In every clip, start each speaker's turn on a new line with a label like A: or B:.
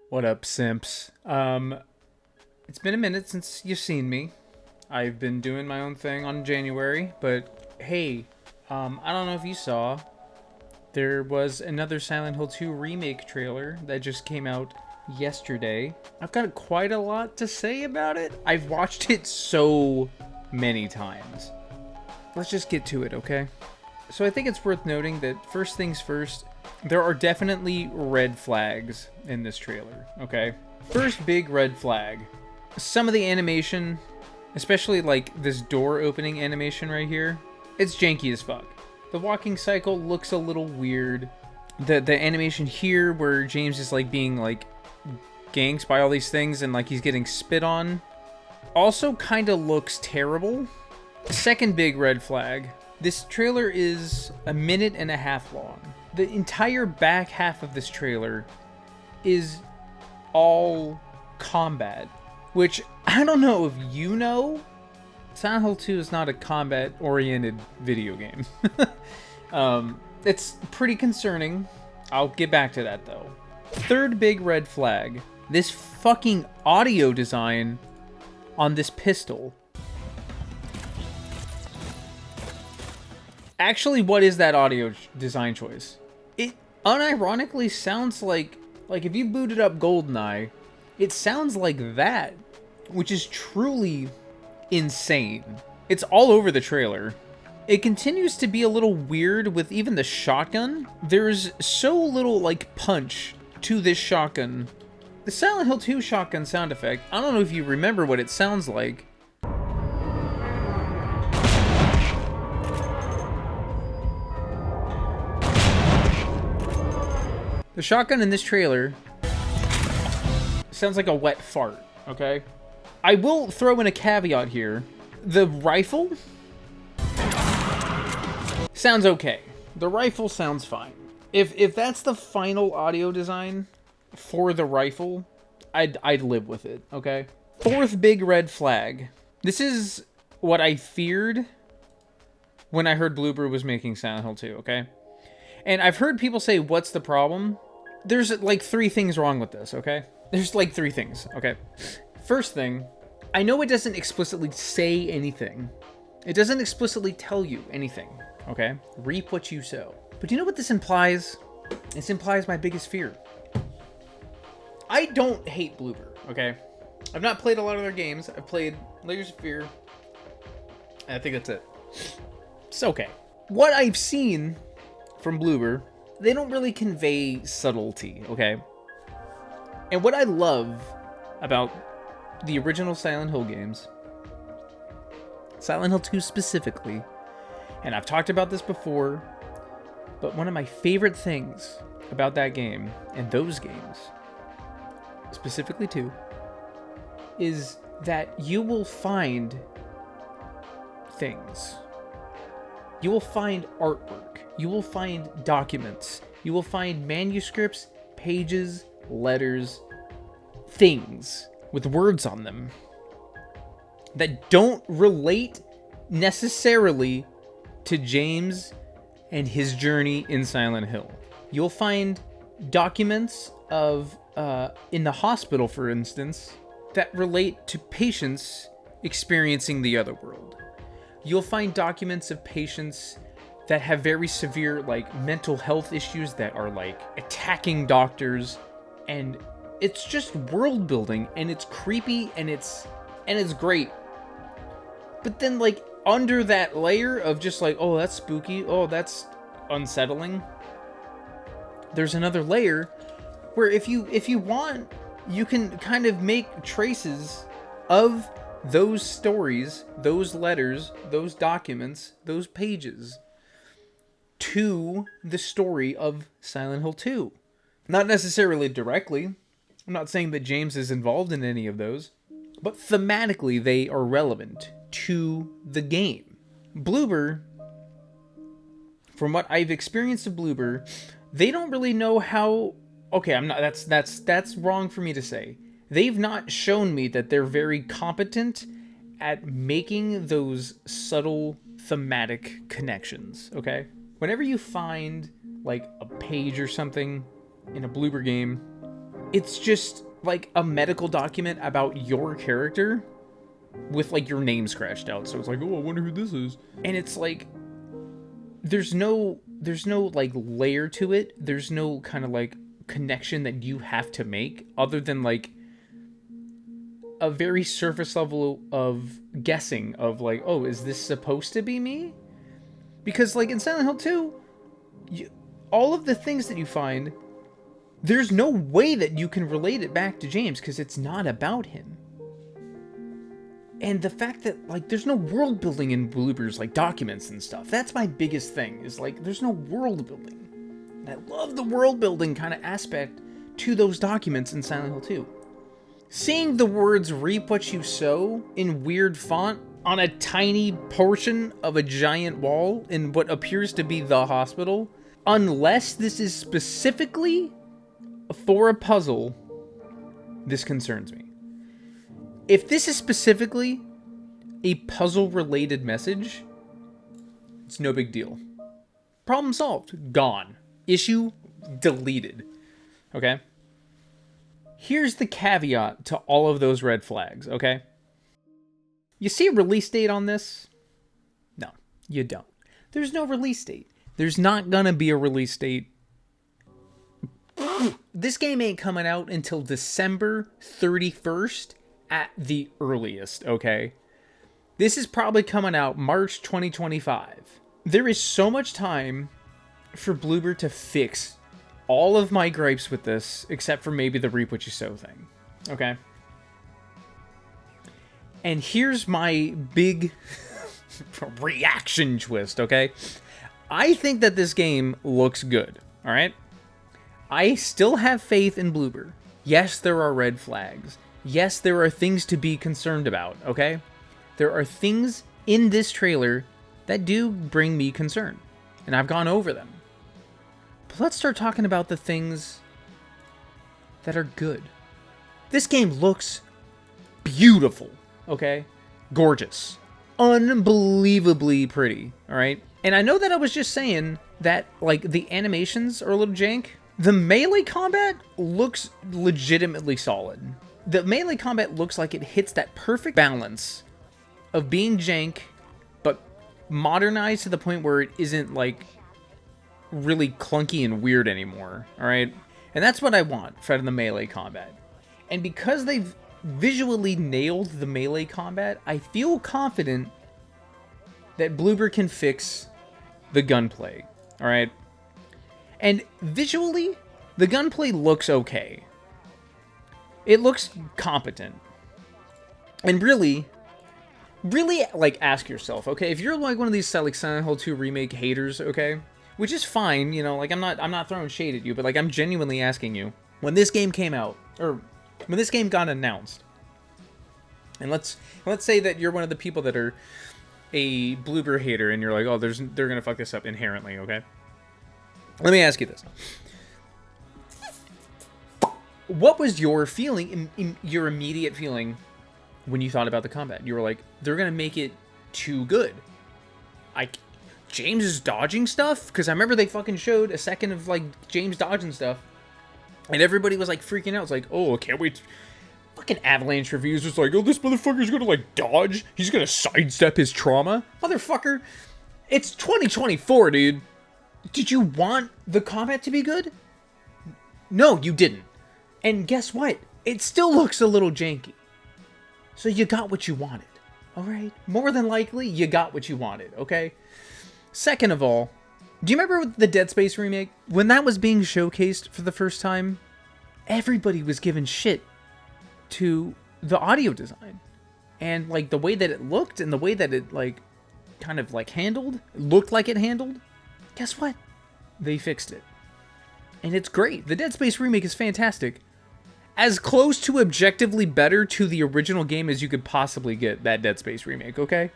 A: What up, simps? It's been a minute since you've seen me. I've been doing my own thing on January, but hey, I don't know if you saw, there was another Silent Hill 2 remake trailer that just came out yesterday. I've got quite a lot to say about it. I've watched it so many times. Let's just get to it, okay? So I think it's worth noting that first things first, there are definitely red flags in this trailer, okay? First big red flag. Some of the animation, especially like this door opening animation right here, it's janky as fuck. The walking cycle looks a little weird. The animation here where James is like being like ganked by all these things and like he's getting spit on also kind of looks terrible. Second big red flag. This trailer is a minute and a half long. The entire back half of this trailer is all combat, which I don't know if you know. Silent Hill 2 is not a combat-oriented video game. It's pretty concerning. I'll get back to that, though. Third big red flag. This fucking audio design on this pistol. Actually, what is that audio design choice? It unironically sounds like if you booted up GoldenEye, it sounds like that, which is truly insane. It's all over the trailer. It continues to be a little weird with even the shotgun. There's so little like punch to this shotgun. The Silent Hill 2 shotgun sound effect, I don't know if you remember what it sounds like. The shotgun in this trailer sounds like a wet fart, okay? I will throw in a caveat here. The rifle sounds okay. The rifle sounds fine. If that's the final audio design for the rifle, I'd live with it, okay? Fourth big red flag. This is what I feared when I heard Bloober was making Silent Hill 2, okay? And I've heard people say, what's the problem? There's like three things wrong with this, okay? There's like three things, okay? First thing, I know it doesn't explicitly say anything. It doesn't explicitly tell you anything, okay? Reap what you sow. But do you know what this implies? This implies my biggest fear. I don't hate Bloober, okay? I've not played a lot of their games. I've played Layers of Fear. And I think that's it. It's okay. What I've seen from Bloober, they don't really convey subtlety, okay? And what I love about the original Silent Hill games, Silent Hill 2 specifically, and I've talked about this before, but one of my favorite things about that game, and those games, specifically 2, is that you will find things. You will find artwork. You will find documents. You will find manuscripts, pages, letters, things with words on them that don't relate necessarily to James and his journey in Silent Hill. You'll find documents of, in the hospital, for instance, that relate to patients experiencing the other world. You'll find documents of patients that have very severe, like, mental health issues that are, like, attacking doctors, and it's just world building, and it's creepy, and it's great. But then, like, under that layer of just like, oh, that's spooky, oh, that's unsettling, there's another layer where if you want, you can kind of make traces of those stories, those letters, those documents, those pages to the story of Silent Hill 2. Not necessarily directly. I'm not saying that James is involved in any of those, but thematically they are relevant to the game. Bloober, from what I've experienced of Bloober, they don't really know how... Okay, I'm not... That's wrong for me to say. They've not shown me that they're very competent at making those subtle thematic connections, okay? Whenever you find, like, a page or something in a Bloober game, It's just like a medical document about your character with like your name scratched out. So it's like, oh, I wonder who this is. And it's like, there's no like layer to it. There's no kind of like connection that you have to make other than like a very surface level of guessing of like, oh, is this supposed to be me? Because like in Silent Hill 2, all of the things that you find, there's no way that you can relate it back to James because it's not about him. And the fact that like there's no world building in Bloober's like documents and stuff. That's my biggest thing, is like there's no world building. And I love the world building kind of aspect to those documents in Silent Hill 2. Seeing the words "reap what you sow" in weird font on a tiny portion of a giant wall in what appears to be the hospital, unless this is specifically for a puzzle, this concerns me. If this is specifically a puzzle-related message, it's no big deal. Problem solved. Gone. Issue deleted. Okay? Here's the caveat to all of those red flags, okay? You see a release date on this? No, you don't. There's no release date. There's not gonna be a release date. This game ain't coming out until December 31st at the earliest, okay? This is probably coming out March 2025. There is so much time for Bloober to fix all of my gripes with this, except for maybe the reap what you sow thing, okay? And here's my big reaction twist, okay? I think that this game looks good, all right? I still have faith in Bloober. Yes, there are red flags. Yes, there are things to be concerned about, okay? There are things in this trailer that do bring me concern, and I've gone over them. But let's start talking about the things that are good. This game looks beautiful, okay? Gorgeous. Unbelievably pretty, all right? And I know that I was just saying that, like, the animations are a little jank. The melee combat looks legitimately solid. The melee combat looks like it hits that perfect balance of being jank, but modernized to the point where it isn't, like, really clunky and weird anymore, all right? And that's what I want for the melee combat. And because they've visually nailed the melee combat, I feel confident that Bloober can fix the gunplay, all right? And visually, the gunplay looks okay. It looks competent. And really, like, ask yourself, okay, if you're like one of these like Silent Hill 2 remake haters, okay, which is fine, you know, like I'm not throwing shade at you, but like I'm genuinely asking you, when this game came out, or when this game got announced, and let's say that you're one of the people that are a Bloober hater, and you're like, oh, they're gonna fuck this up inherently, okay? Let me ask you this. What was your feeling, your immediate feeling, when you thought about the combat? You were like, they're going to make it too good. Like, James is dodging stuff? Because I remember they fucking showed a second of, like, James dodging stuff. And everybody was, like, freaking out. It's like, oh, can't wait. Fucking Avalanche reviews was like, oh, this motherfucker's going to, like, dodge? He's going to sidestep his trauma? Motherfucker, it's 2024, dude. Did you want the combat to be good? No, you didn't. And guess what? It still looks a little janky. So you got what you wanted, all right? More than likely, you got what you wanted, okay? Second of all, do you remember the Dead Space remake? When that was being showcased for the first time, everybody was giving shit to the audio design. And, like, the way that it looked and the way that it, like, kind of, like, looked like it handled. Guess what? They fixed it. And it's great. The Dead Space remake is fantastic. As close to objectively better to the original game as you could possibly get, that Dead Space remake, okay?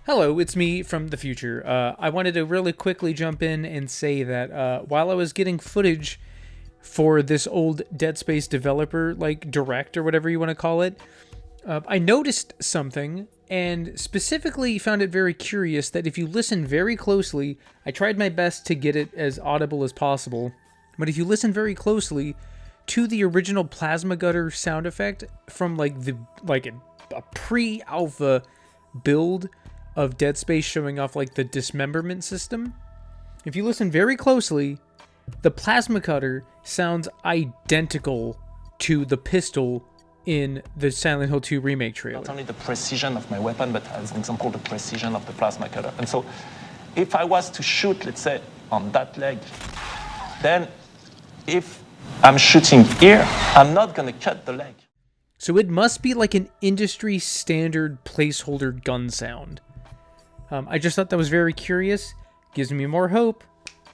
A: Hello, it's me from the future. I wanted to really quickly jump in and say that while I was getting footage for this old Dead Space developer, like, direct or whatever you want to call it, I noticed something, and specifically found it very curious that if you listen very closely, I tried my best to get it as audible as possible, but if you listen very closely, to the original plasma gutter sound effect from like a pre-alpha build of Dead Space showing off like the dismemberment system. If you listen very closely, the plasma cutter sounds identical to the pistol in the Silent Hill 2 remake trailer.
B: Not only the precision of my weapon, but as an example, the precision of the plasma cutter. And so if I was to shoot, let's say, on that leg, then if I'm shooting here, I'm not going to cut the leg.
A: So it must be like an industry standard placeholder gun sound. I just thought that was very curious. Gives me more hope.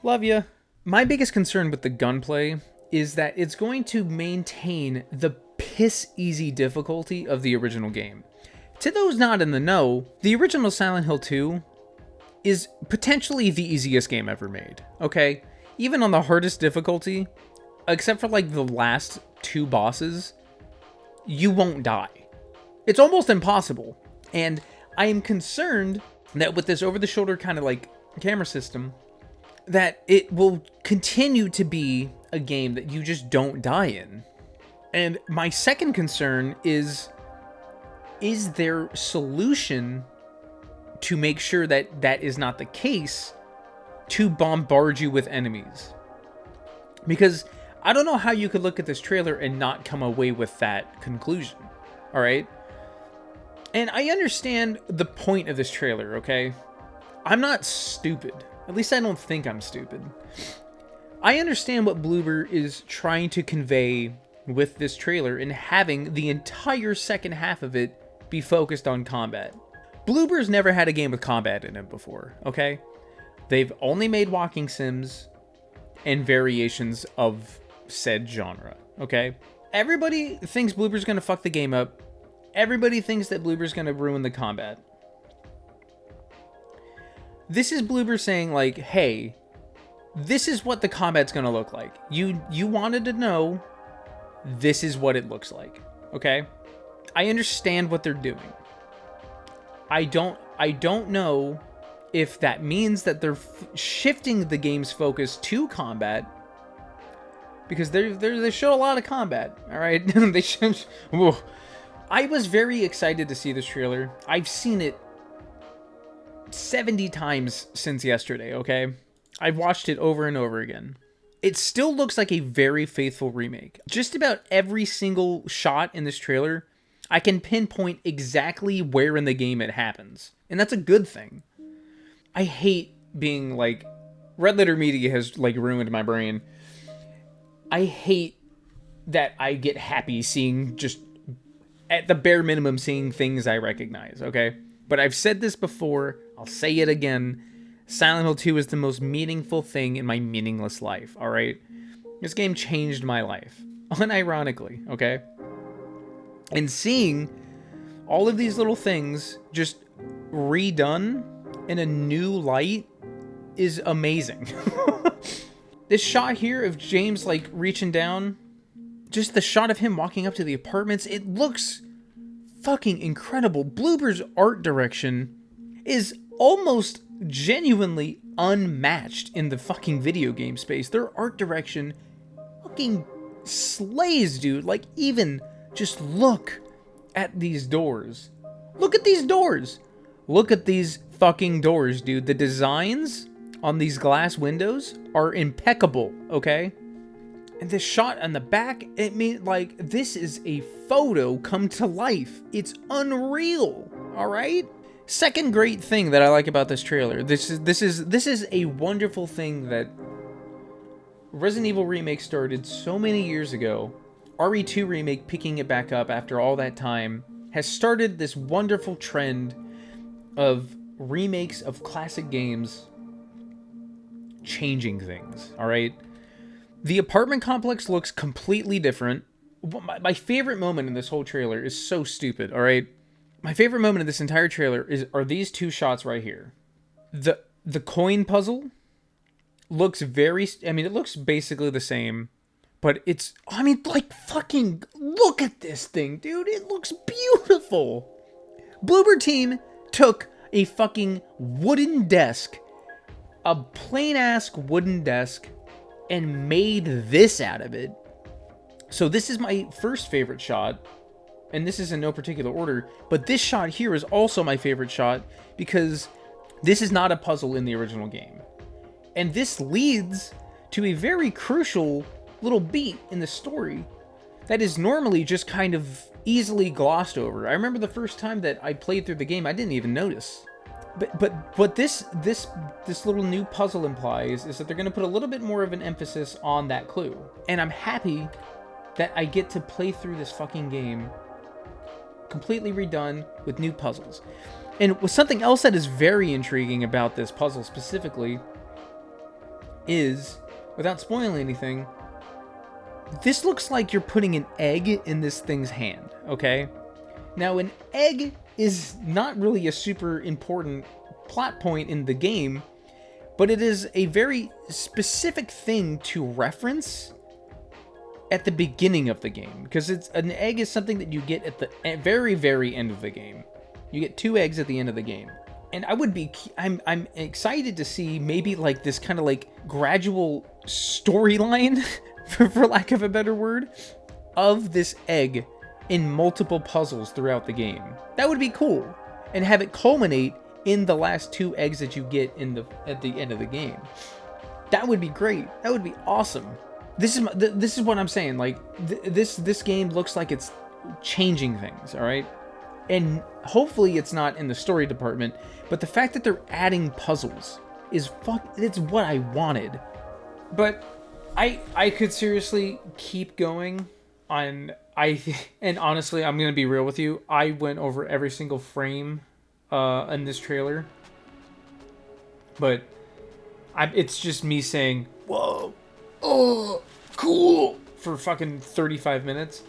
A: Love ya. My biggest concern with the gunplay is that it's going to maintain the piss-easy difficulty of the original game. To those not in the know, the original Silent Hill 2 is potentially the easiest game ever made, okay? Even on the hardest difficulty, except for like the last 2 bosses, you won't die. It's almost impossible. And I am concerned that with this over-the-shoulder kind of like camera system, that it will continue to be a game that you just don't die in. And my second concern is there solution to make sure that that is not the case to bombard you with enemies? Because I don't know how you could look at this trailer and not come away with that conclusion, all right? And I understand the point of this trailer, okay? I'm not stupid. At least I don't think I'm stupid. I understand what Bloober is trying to convey with this trailer and having the entire second half of it be focused on combat. Bloober's never had a game with combat in it before, okay? They've only made walking sims and variations of said genre, okay? Everybody thinks Bloober's gonna fuck the game up. Everybody thinks that Bloober's gonna ruin the combat. This is Bloober saying like, hey, this is what the combat's gonna look like. You wanted to know, this is what it looks like, okay? I understand what they're doing. I don't know if that means that they're shifting the game's focus to combat, because they show a lot of combat, all right? They show. Whoa. I was very excited to see this trailer. I've seen it 70 times since yesterday, okay? I've watched it over and over again. It still looks like a very faithful remake. Just about every single shot in this trailer, I can pinpoint exactly where in the game it happens. And that's a good thing. I hate being like, Red Letter Media has like ruined my brain. I hate that I get happy seeing just, at the bare minimum, seeing things I recognize, okay? But I've said this before, I'll say it again. Silent Hill 2 is the most meaningful thing in my meaningless life, alright? This game changed my life. Unironically, okay? And seeing all of these little things just redone in a new light is amazing. This shot here of James like reaching down, just the shot of him walking up to the apartments, it looks fucking incredible. Bloober's art direction is almost genuinely unmatched in the fucking video game space. Their art direction fucking slays, dude. Like, even just look at these doors. Look at these doors. Look at these fucking doors, dude. The designs on these glass windows are impeccable, okay? And this shot on the back, it means like this is a photo come to life. It's unreal, all right? Second great thing that I like about this trailer. This is a wonderful thing that Resident Evil Remake started so many years ago. RE2 Remake picking it back up after all that time has started this wonderful trend of remakes of classic games changing things, all right? The apartment complex looks completely different. My favorite moment in this whole trailer is so stupid, all right? My favorite moment of this entire trailer are these two shots right here. The coin puzzle looks it looks basically the same, but it's, like, fucking look at this thing, dude. It looks beautiful. Bloober Team took a fucking wooden desk, a plain-ass wooden desk, and made this out of it. So this is my first favorite shot, and this is in no particular order, but this shot here is also my favorite shot because this is not a puzzle in the original game. And this leads to a very crucial little beat in the story that is normally just kind of easily glossed over. I remember the first time that I played through the game, I didn't even notice. But what this little new puzzle implies is that they're going to put a little bit more of an emphasis on that clue. And I'm happy that I get to play through this fucking game completely redone with new puzzles. And with something else that is very intriguing about this puzzle specifically is, without spoiling anything, this looks like you're putting an egg in this thing's hand, okay? Now, an egg is not really a super important plot point in the game, but it is a very specific thing to reference at the beginning of the game, because an egg is something that you get at the very, very end of the game. You get 2 eggs at the end of the game. And I'm excited to see maybe like this kind of like gradual storyline, for lack of a better word, of this egg in multiple puzzles throughout the game. That would be cool. And have it culminate in the last 2 eggs that you get at the end of the game. That would be great. That would be awesome. This is what I'm saying. Like this game looks like it's changing things, all right? And hopefully it's not in the story department, but the fact that they're adding puzzles is it's what I wanted. But I could seriously keep going on. And honestly, I'm gonna be real with you. I went over every single frame in this trailer, but it's just me saying, "Whoa, oh, cool," for fucking 35 minutes,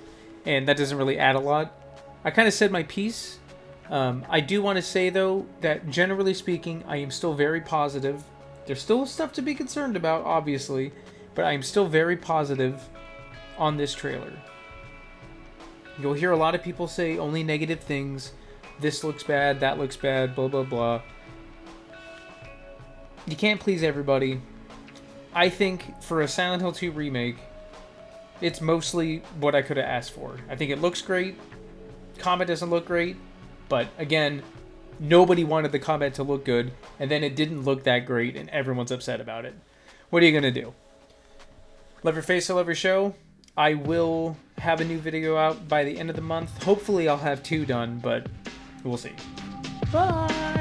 A: and that doesn't really add a lot. I kind of said my piece. I do want to say though that generally speaking, I am still very positive. There's still stuff to be concerned about, obviously, but I'm still very positive on this trailer. You'll hear a lot of people say only negative things. This looks bad, that looks bad, blah, blah, blah. You can't please everybody. I think for a Silent Hill 2 remake, it's mostly what I could have asked for. I think it looks great. Combat doesn't look great. But again, nobody wanted the combat to look good. And then it didn't look that great and everyone's upset about it. What are you going to do? Love your face, I love your show. I will have a new video out by the end of the month. Hopefully I'll have 2 done, but we'll see. Bye!